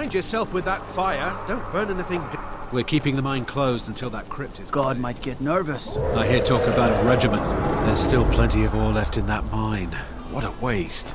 Mind yourself with that fire. Don't burn anything. We're keeping the mine closed until that crypt is God might get nervous. I hear talk about a regiment. There's still plenty of ore left in that mine. What a waste.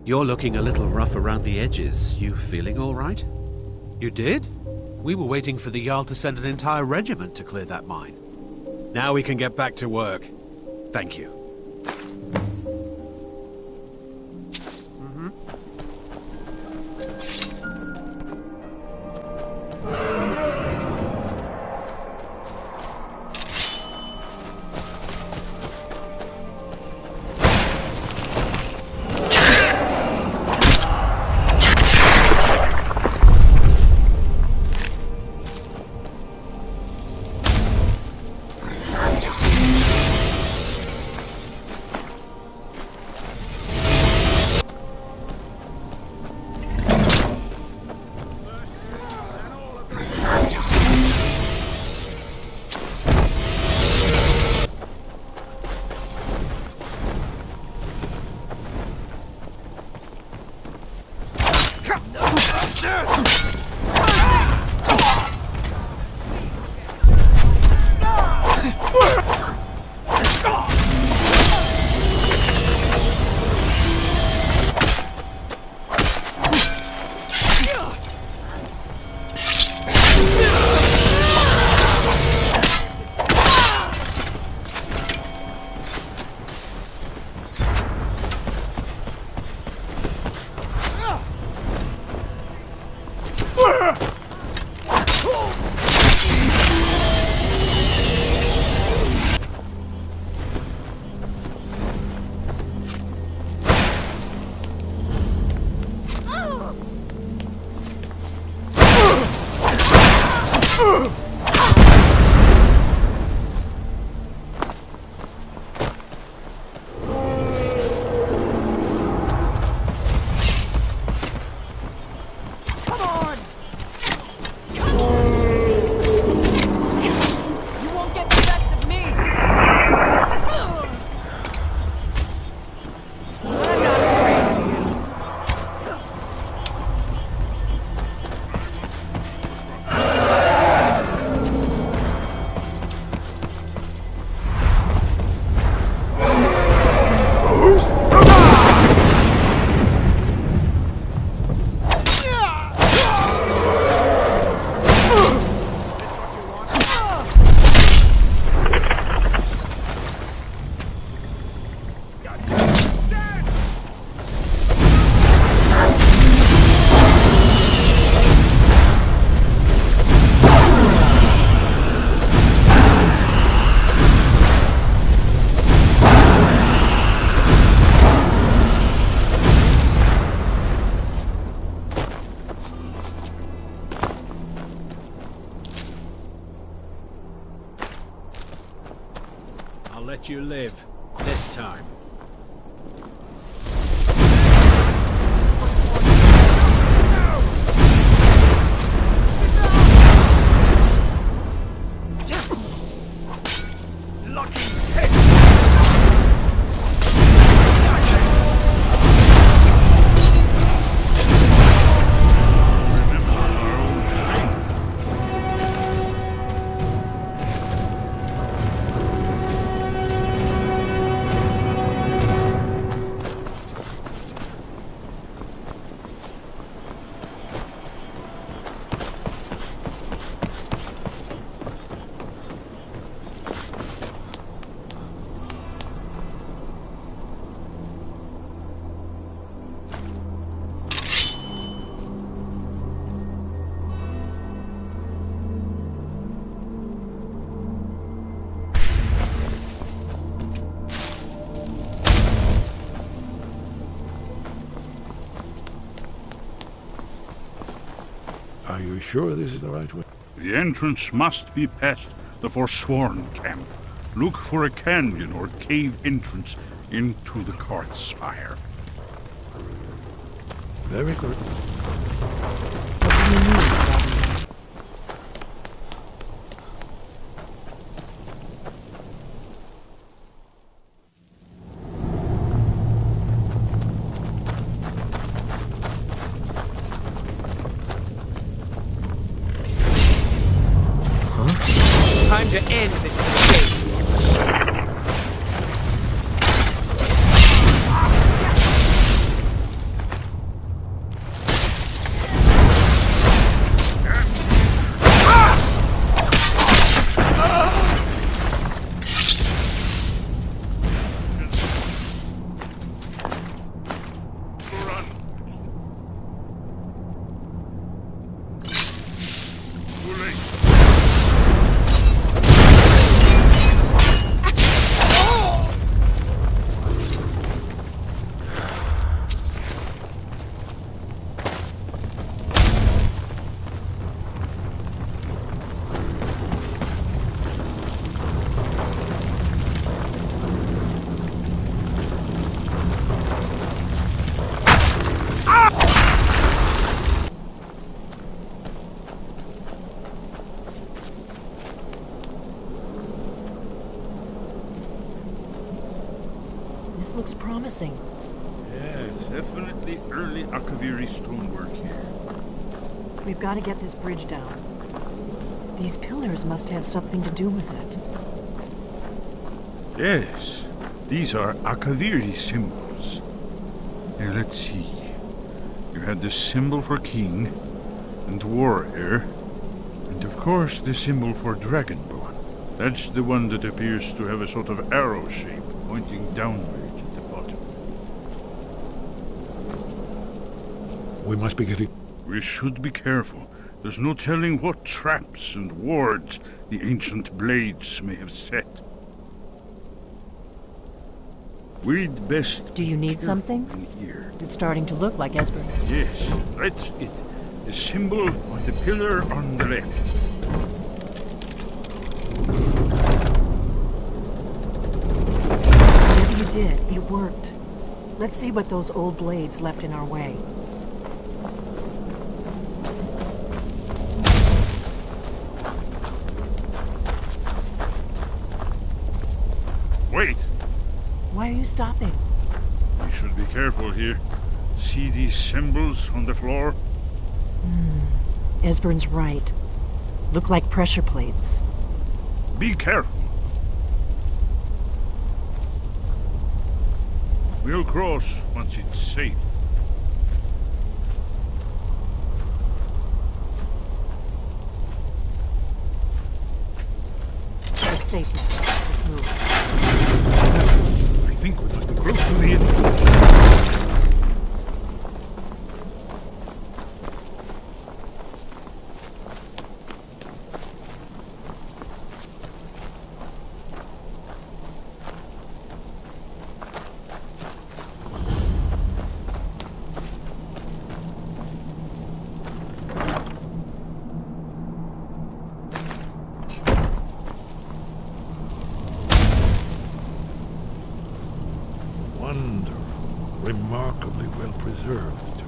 You're looking a little rough around the edges. You feeling all right? You did? We were waiting for the Jarl to send an entire regiment to clear that mine. Now we can get back to work. Thank you. Let you live this time. Are you sure this is the right way? The entrance must be past the Forsworn camp. Look for a canyon or cave entrance into the Hearthfire. Very good. What do you mean, Dragonborn? Time to end this mistake. This looks promising. Yes, definitely early Akaviri stonework here. We've got to get this bridge down. These pillars must have something to do with it. Yes, these are Akaviri symbols. Here, let's see. You had the symbol for king and warrior, and of course the symbol for Dragonborn. That's the one that appears to have a sort of arrow shape pointing downward at the bottom. We must be getting... We should be careful. There's no telling what traps and wards the ancient blades may have set. We'd best... Do you need careful something? in here. It's starting to look like Esbern. Yes, that's it. The symbol on the pillar on the left. Whatever you did, it worked. Let's see what those old blades left in our way. Wait! Why are you stopping? We should be careful here. See these symbols on the floor? Esbern's right. Look like pressure plates. Be careful. We'll cross once it's safe. Looks safe now. Let's move. I think we must be close to the entrance. Remarkably well preserved, too.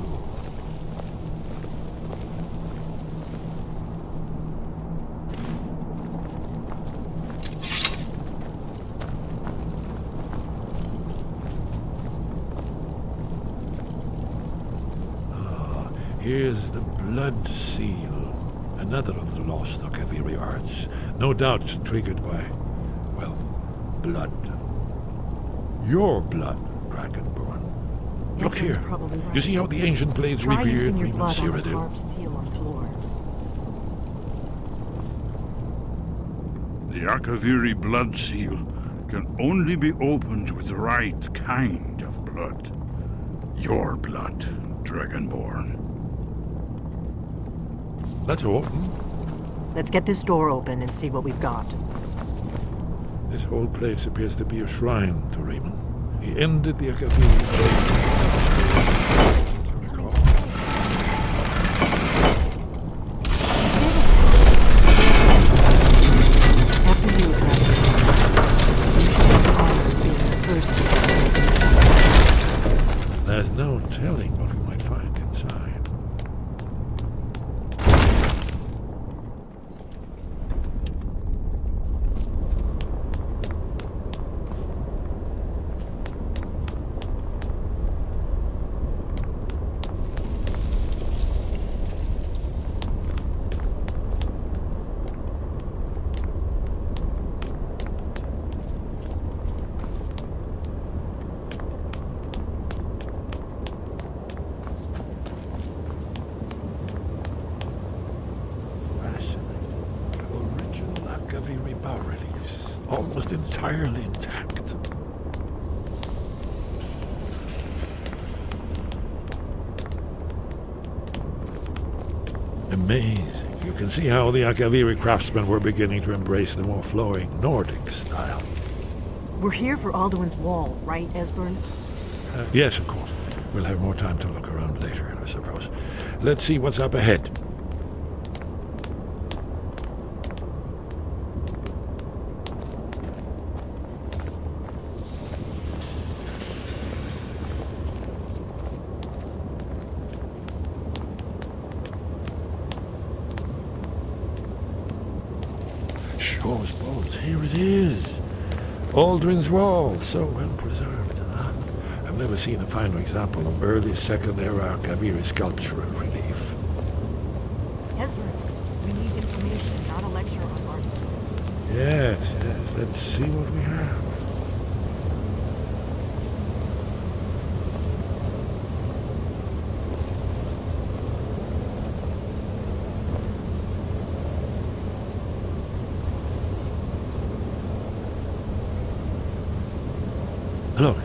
Here's the blood seal, another of the lost Akaviri arts, no doubt triggered by, well, blood. Your blood, Dragonborn. Look Esbern's here. probably right. You see how the ancient blades Try revered using your Reman blood on the Cyrodiil? carved seal on the floor. The Akaviri blood seal can only be opened with the right kind of blood. Your blood, Dragonborn. Let's open. Let's get this door open and see what we've got. This whole place appears to be a shrine to Reman. He ended the Akaviri blade. After you, Dragon. You should have the honor of being the first to see the inside. There's no telling what we might find inside. Akaviri bas-reliefs, almost entirely intact. Amazing. You can see how the Akaviri craftsmen were beginning to embrace the more flowing Nordic style. We're here for Alduin's Wall, right, Esbern? Yes, of course. We'll have more time to look around later, I suppose. Let's see what's up ahead. Shaw's boat, here it is. Alduin's Wall, so well preserved. I've never seen a finer example of early Second Era Akaviri sculptural relief. Esbern, we need information, not a lecture on art. Yes, let's see what we have. Look,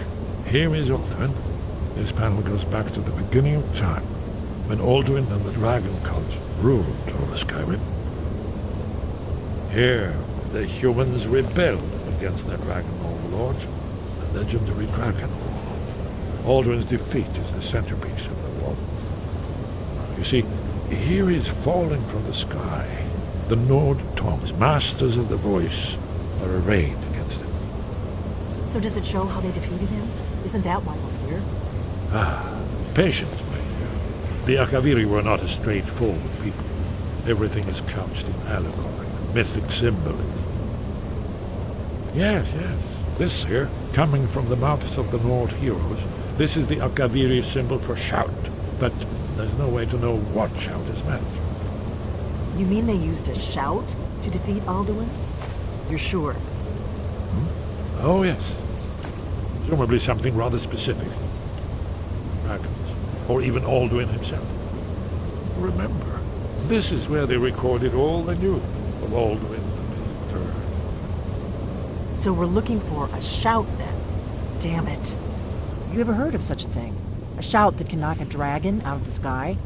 here is Alduin. This panel goes back to the beginning of time, when Alduin and the Dragon Cult ruled over Skyrim. Here, the humans rebelled against their dragon overlord, the legendary Dragon War. Alduin's defeat is the centerpiece of the wall. You see, here is falling from the sky. The Nord Tongs, masters of the voice, are arrayed against him. So does it show how they defeated him? Isn't that why we're here? Patience, my dear. The Akaviri were not a straightforward people. Everything is couched in allegory, mythic symbolism. Yes. This here, coming from the mouths of the Nord heroes, this is the Akaviri symbol for shout. But there's no way to know what shout is meant. You mean they used a shout to defeat Alduin? You're sure? Oh, yes. Presumably something rather specific. Dragons. Or even Alduin himself. Remember, this is where they recorded all they knew of Alduin and his terror. So we're looking for a shout then. Damn it. You ever heard of such a thing? A shout that can knock a dragon out of the sky?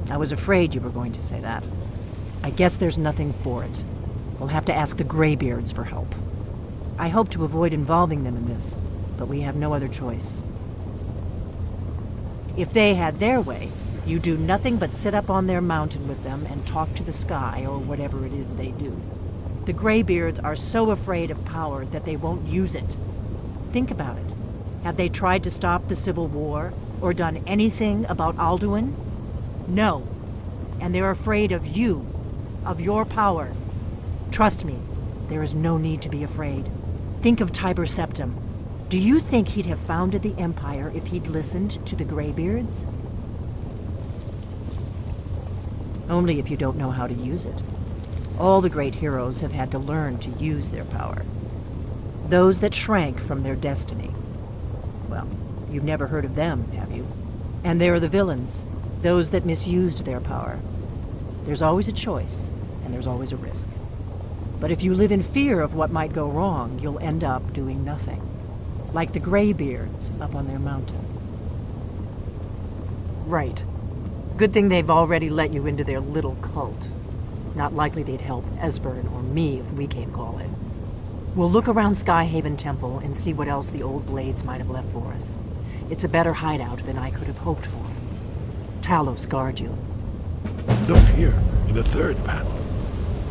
I was afraid you were going to say that. I guess there's nothing for it. We'll have to ask the Greybeards for help. I hope to avoid involving them in this, but we have no other choice. If they had their way, you do nothing but sit up on their mountain with them and talk to the sky or whatever it is they do. The Greybeards are so afraid of power that they won't use it. Think about it. Have they tried to stop the Civil War or done anything about Alduin? No. And they're afraid of you, of your power. Trust me, there is no need to be afraid. Think of Tiber Septim. Do you think he'd have founded the Empire if he'd listened to the Greybeards? Only if you don't know how to use it. All the great heroes have had to learn to use their power. Those that shrank from their destiny. Well, you've never heard of them, have you? And there are the villains, those that misused their power. There's always a choice, and there's always a risk. But if you live in fear of what might go wrong, you'll end up doing nothing. Like the Greybeards up on their mountain. Right. Good thing they've already let you into their little cult. Not likely they'd help Esbern or me if we came calling. We'll look around Skyhaven Temple and see what else the old blades might have left for us. It's a better hideout than I could have hoped for. Talos guard you. Look here, in the third panel.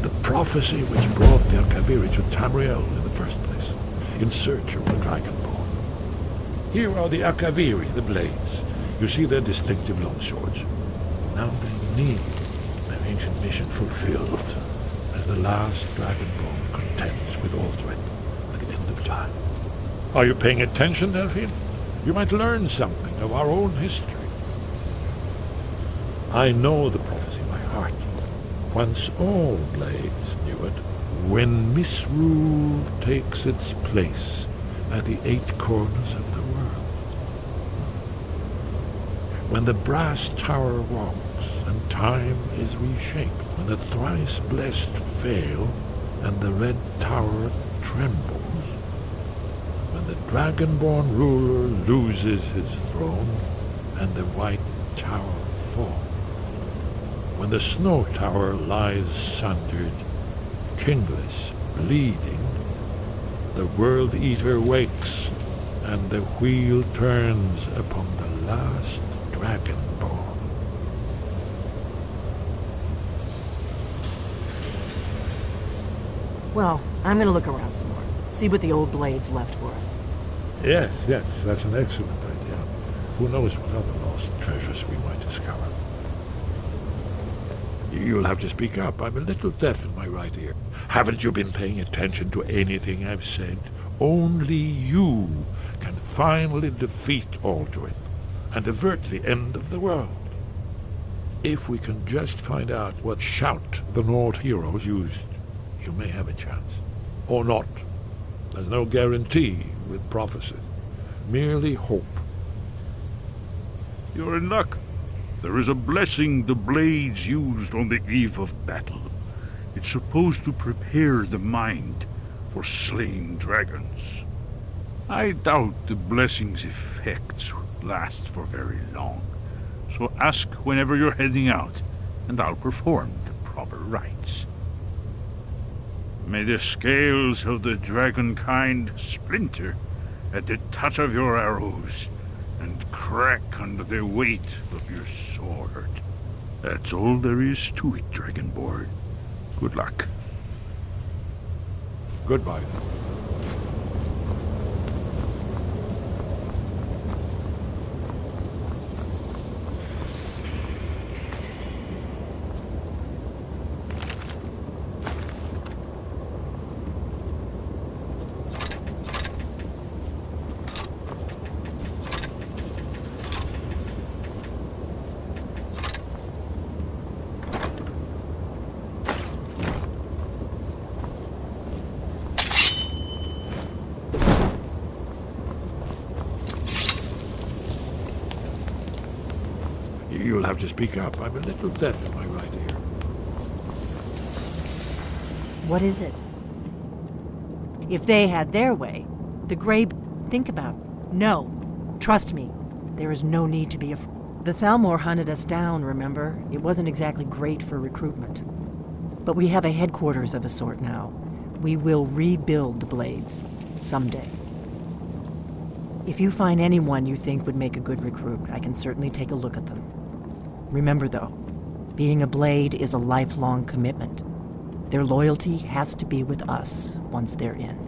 The prophecy which brought the Akaviri to Tamriel in the first place, in search of the Dragonborn. Here are the Akaviri, the blades. You see their distinctive longswords. Now they need their ancient mission fulfilled, as the last Dragonborn contends with Alduin at the end of time. Are you paying attention, Delphine? You might learn something of our own history. I know the prophecy by heart. Once all blades knew it, when misrule takes its place at the 8 corners of the world. When the brass tower rocks and time is reshaped, when the thrice blessed fail and the red tower trembles, when the Dragonborn ruler loses his throne and the white tower falls. when the snow tower lies sundered, kingless, bleeding, the World Eater wakes, and the wheel turns upon the last Dragonborn. Well, I'm gonna look around some more. See what the old blades left for us. Yes, that's an excellent idea. Who knows what other lost treasures we might discover. You'll have to speak up. I'm a little deaf in my right ear. Haven't you been paying attention to anything I've said? Only you can finally defeat Alduin and avert the end of the world. If we can just find out what shout the Nord heroes used, you may have a chance. Or not. There's no guarantee with prophecy. Merely hope. You're in luck. There is a blessing the blades used on the eve of battle. It's supposed to prepare the mind for slaying dragons. I doubt the blessing's effects last for very long. So ask whenever you're heading out, and I'll perform the proper rites. May the scales of the dragon kind splinter at the touch of your arrows, and crack under the weight of your sword. That's all there is to it, Dragonborn. Good luck. Goodbye, then. You'll have to speak up. I'm a little deaf in my right ear. What is it? If they had their way, the Grey... Think about it. No. Trust me. There is no need to be afraid. The Thalmor hunted us down, remember? It wasn't exactly great for recruitment. But we have a headquarters of a sort now. We will rebuild the Blades. Someday. If you find anyone you think would make a good recruit, I can certainly take a look at them. Remember, though, being a Blade is a lifelong commitment. Their loyalty has to be with us once they're in.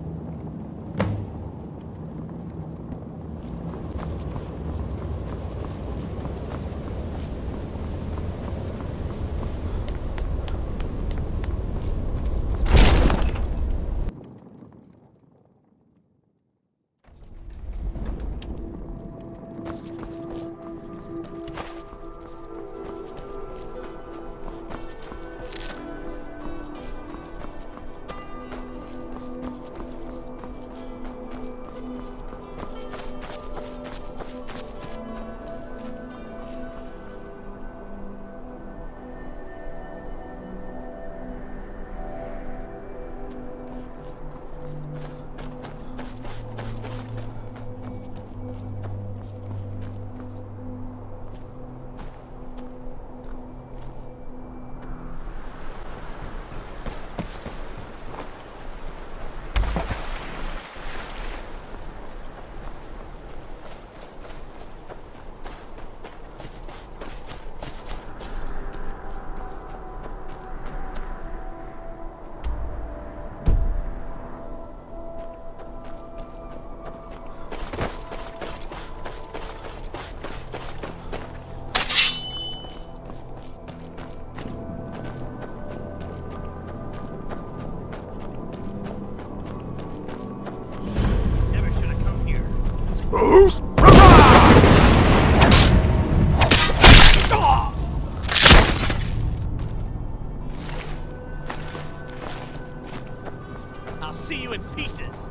I'll see you in pieces.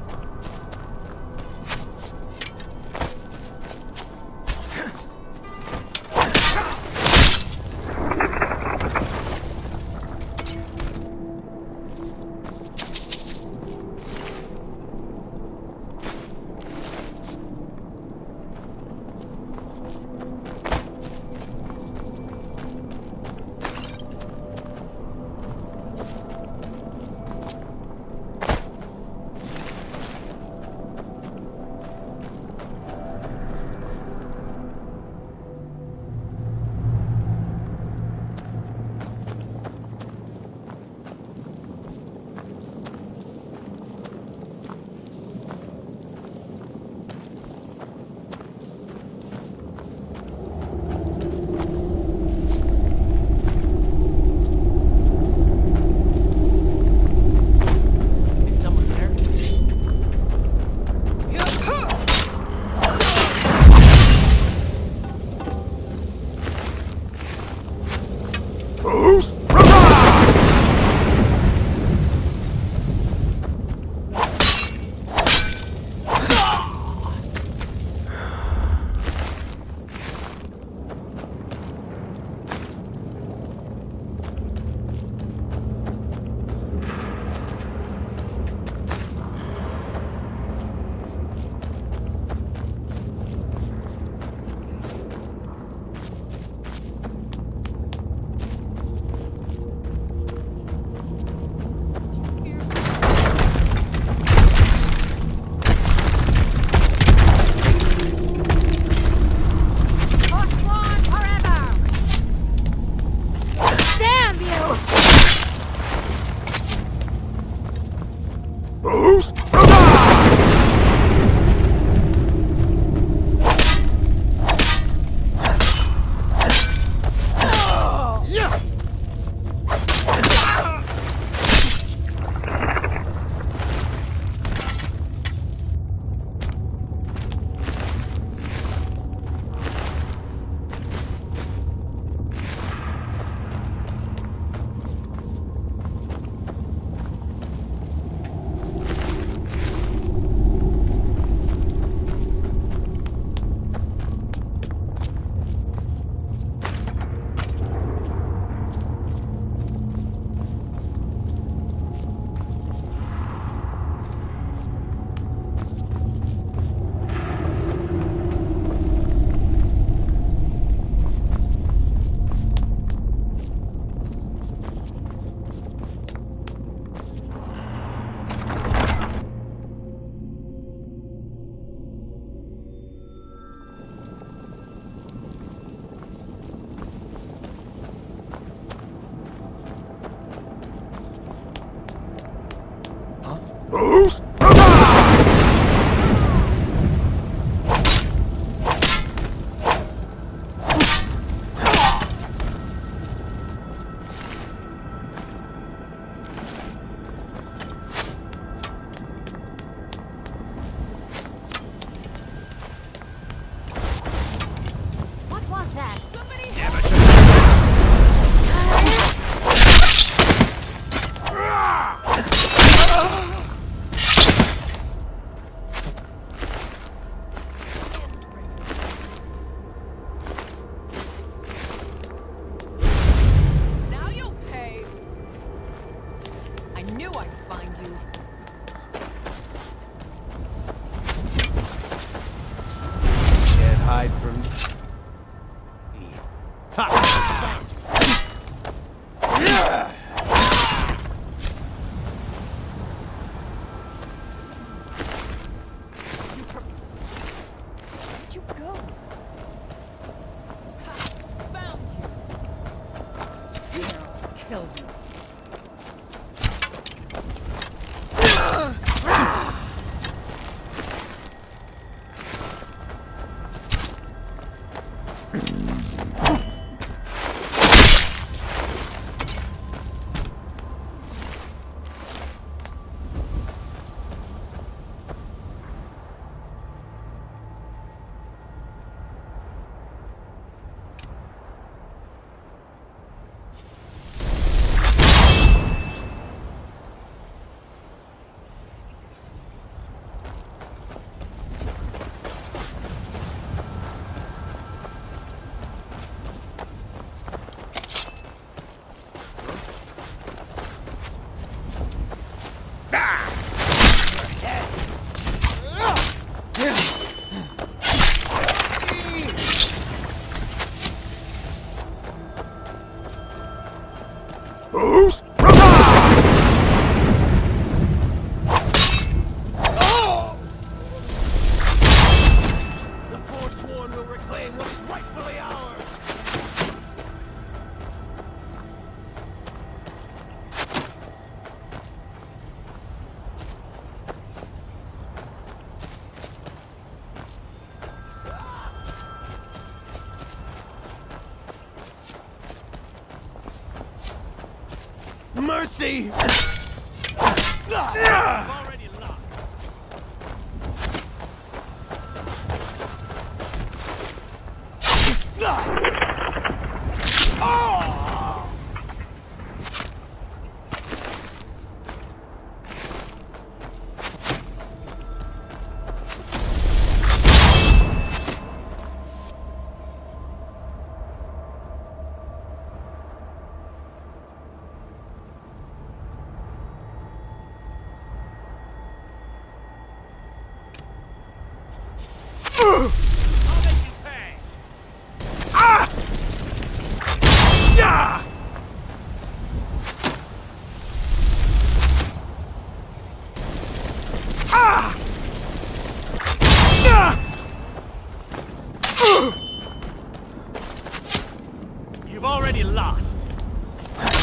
Mercy! Already lost. already lost. Can't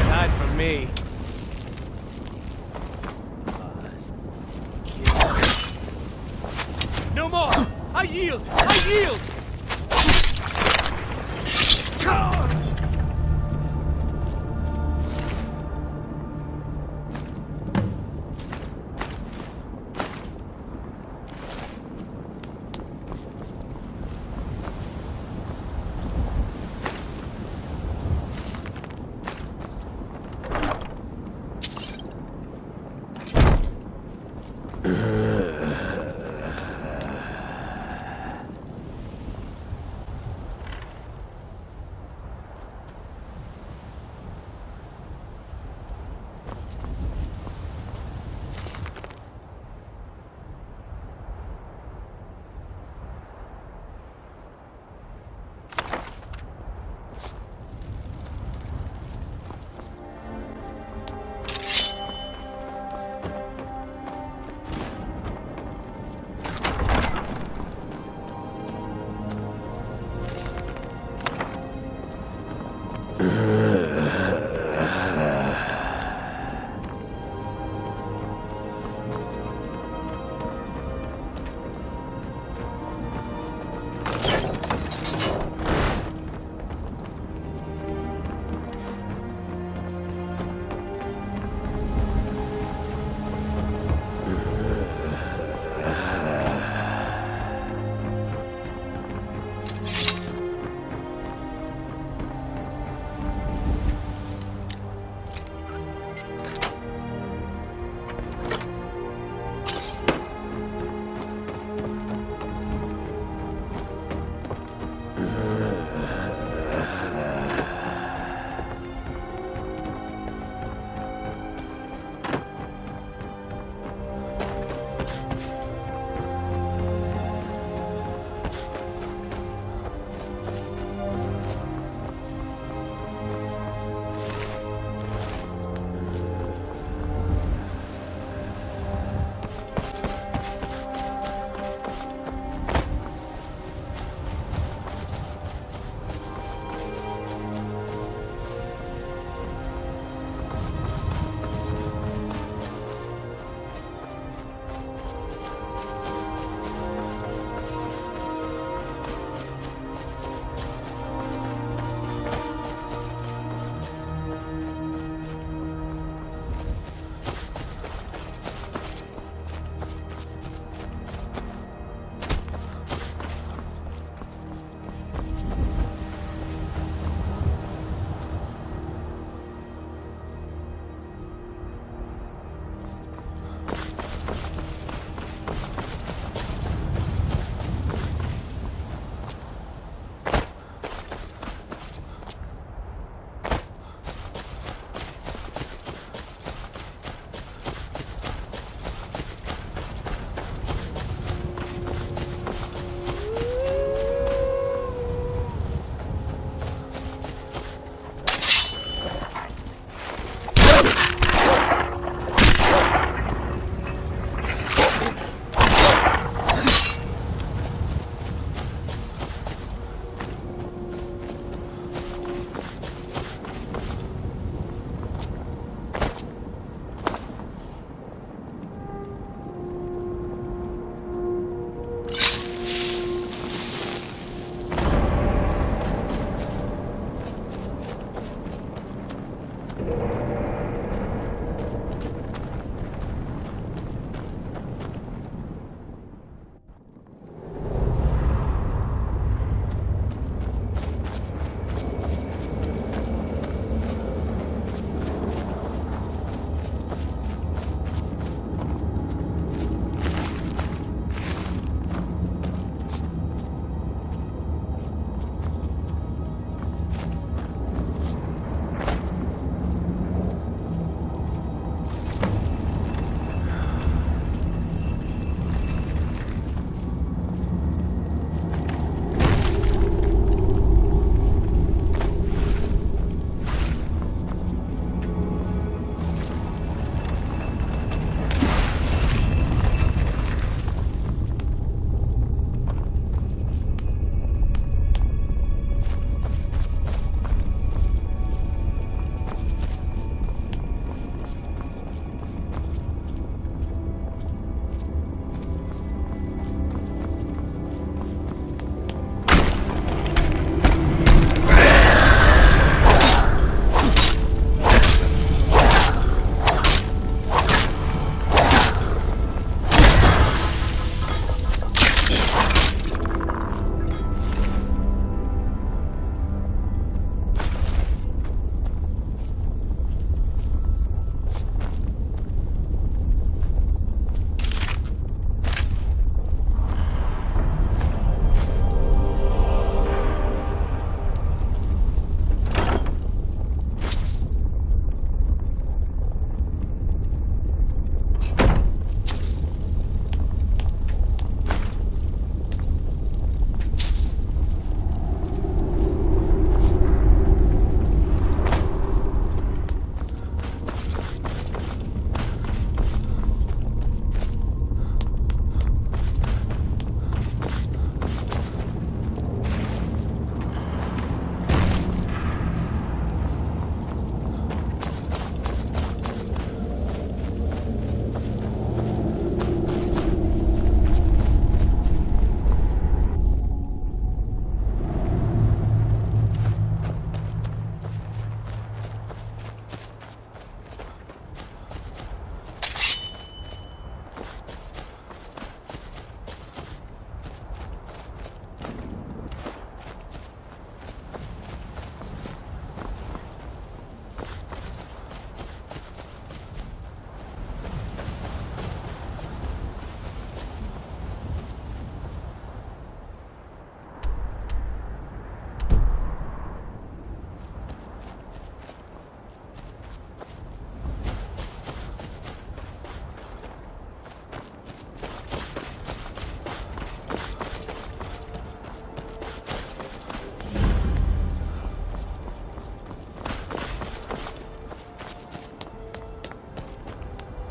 hide from me. No more! I yield! I yield!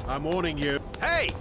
I'm warning you. Hey!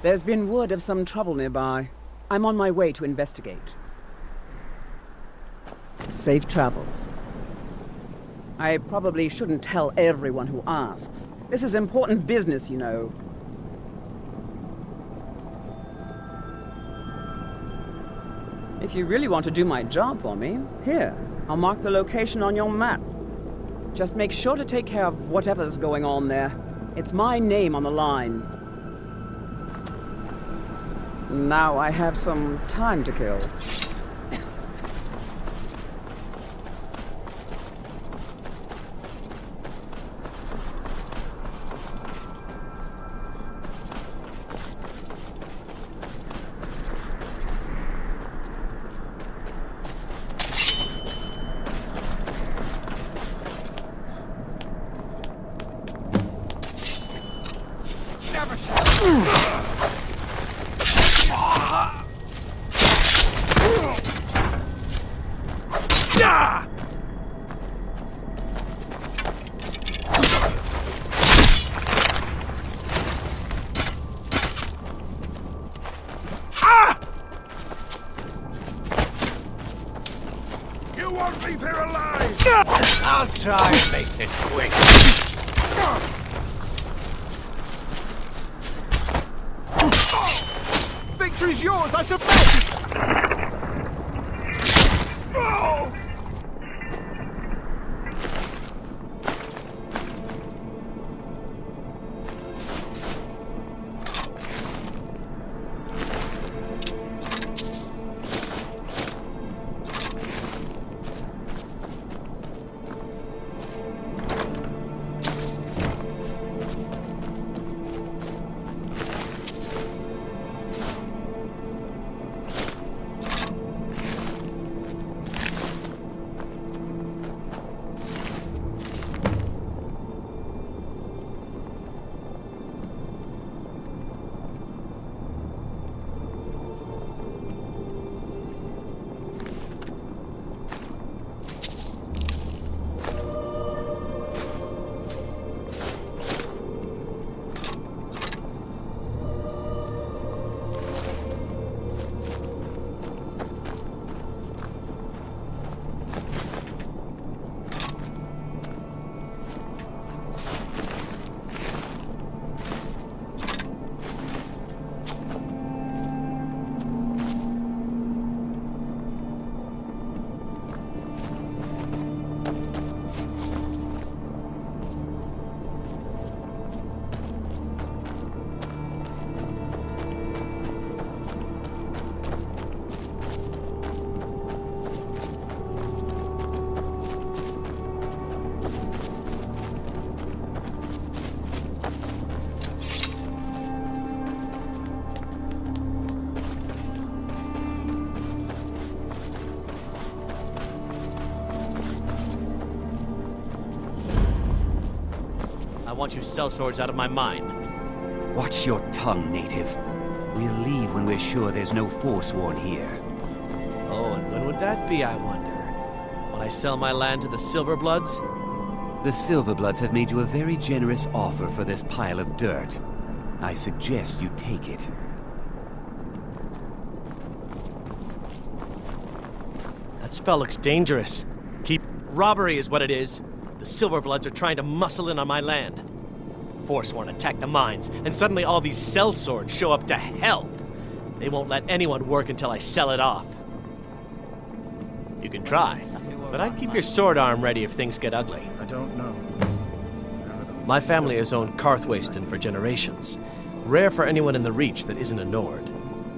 There's been word of some trouble nearby. I'm on my way to investigate. Safe travels. I probably shouldn't tell everyone who asks. This is important business, you know. If you really want to do my job for me, here, I'll mark the location on your map. Just make sure to take care of whatever's going on there. It's my name on the line. Now I have some time to kill. You won't leave here alive! I'll try and make this quick. Victory's yours, I submit! I want you sellswords out of my mind. Watch your tongue, native. We'll leave when we're sure there's no Forsworn here. Oh, and when would that be, I wonder? When I sell my land to the Silverbloods? The Silverbloods have made you a very generous offer for this pile of dirt. I suggest you take it. That spell looks dangerous. Robbery is what it is. The Silverbloods are trying to muscle in on my land. Forsworn attack the mines, and suddenly all these sellswords show up to help. They won't let anyone work until I sell it off. You can try, but I'd keep your sword arm ready if things get ugly. I don't know. My family has owned Karthwasten for generations. Rare for anyone in the Reach that isn't a Nord.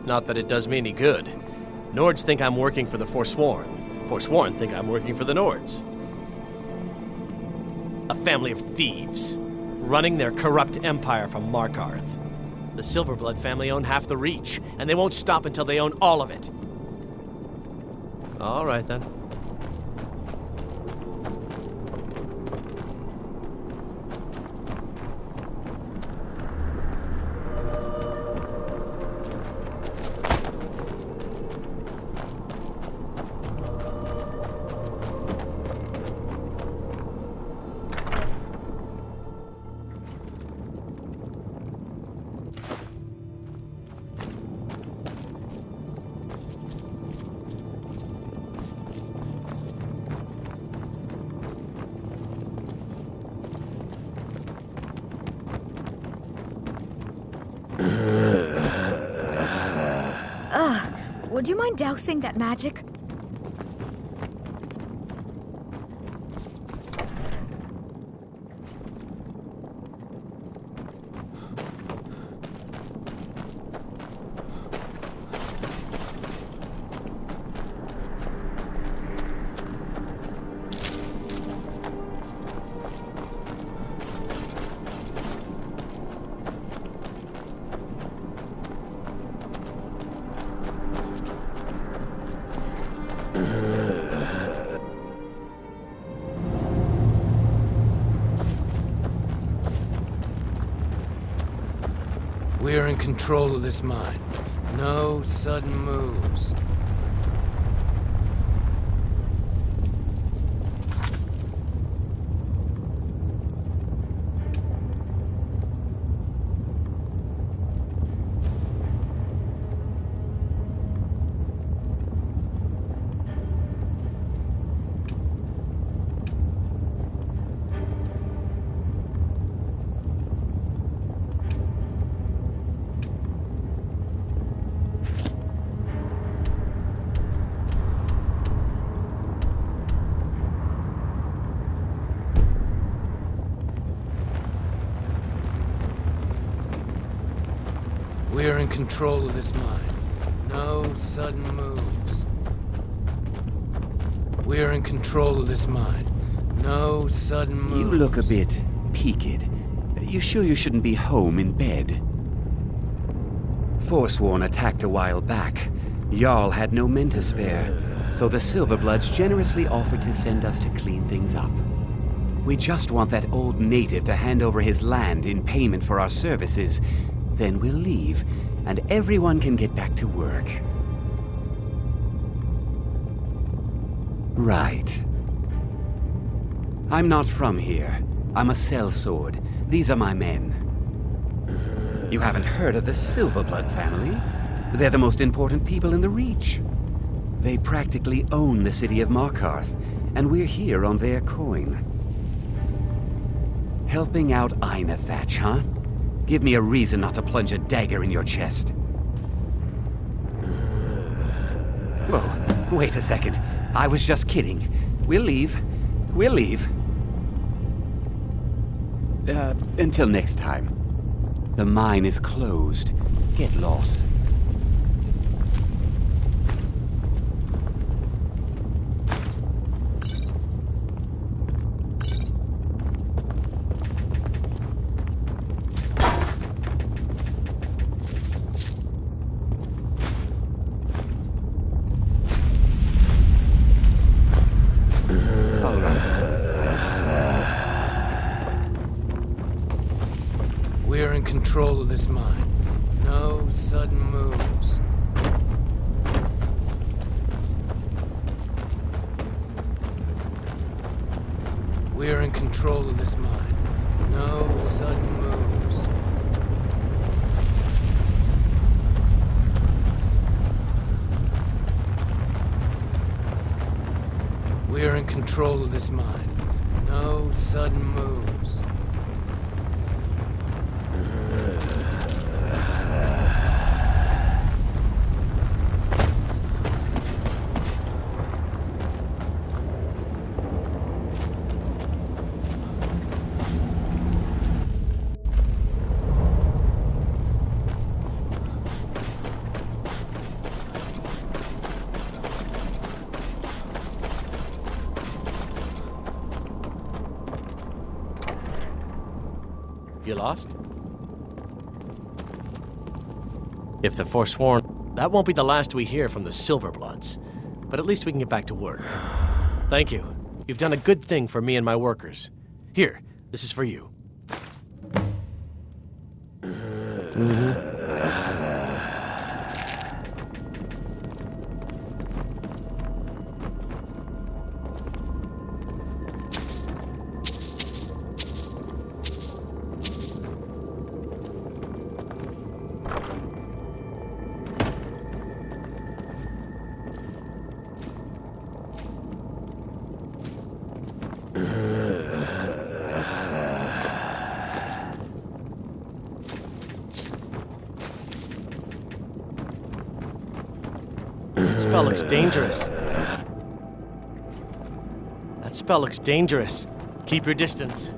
Not that it does me any good. Nords think I'm working for the Forsworn. Forsworn think I'm working for the Nords. A family of thieves, running their corrupt empire from Markarth. The Silverblood family own half the Reach, and they won't stop until they own all of it. All right, then. Would you mind dousing that magic? We're in control of this mine. No sudden moves. We're in control of this mine. No sudden moves. We're in control of this mine. No sudden moves. You look a bit peaked. You sure you shouldn't be home in bed? Forsworn attacked a while back. Jarl had no men to spare, so the Silverbloods generously offered to send us to clean things up. We just want that old native to hand over his land in payment for our services. Then we'll leave, and everyone can get back to work. Right. I'm not from here. I'm a sellsword. These are my men. You haven't heard of the Silverblood family? They're the most important people in the Reach. They practically own the city of Markarth, and we're here on their coin. Helping out Ainethach, huh? Give me a reason not to plunge a dagger in your chest. Whoa, wait a second. I was just kidding. We'll leave. We'll leave. Until next time. The mine is closed. Get lost. We're in control of this mine. No sudden moves. We're in control of this mine. No sudden moves. We're in control of this mine. No sudden moves. You lost? If the Forsworn... That won't be the last we hear from the Silverbloods. But at least we can get back to work. Thank you. You've done a good thing for me and my workers. Here, this is for you. That spell looks dangerous. That spell looks dangerous. Keep your distance.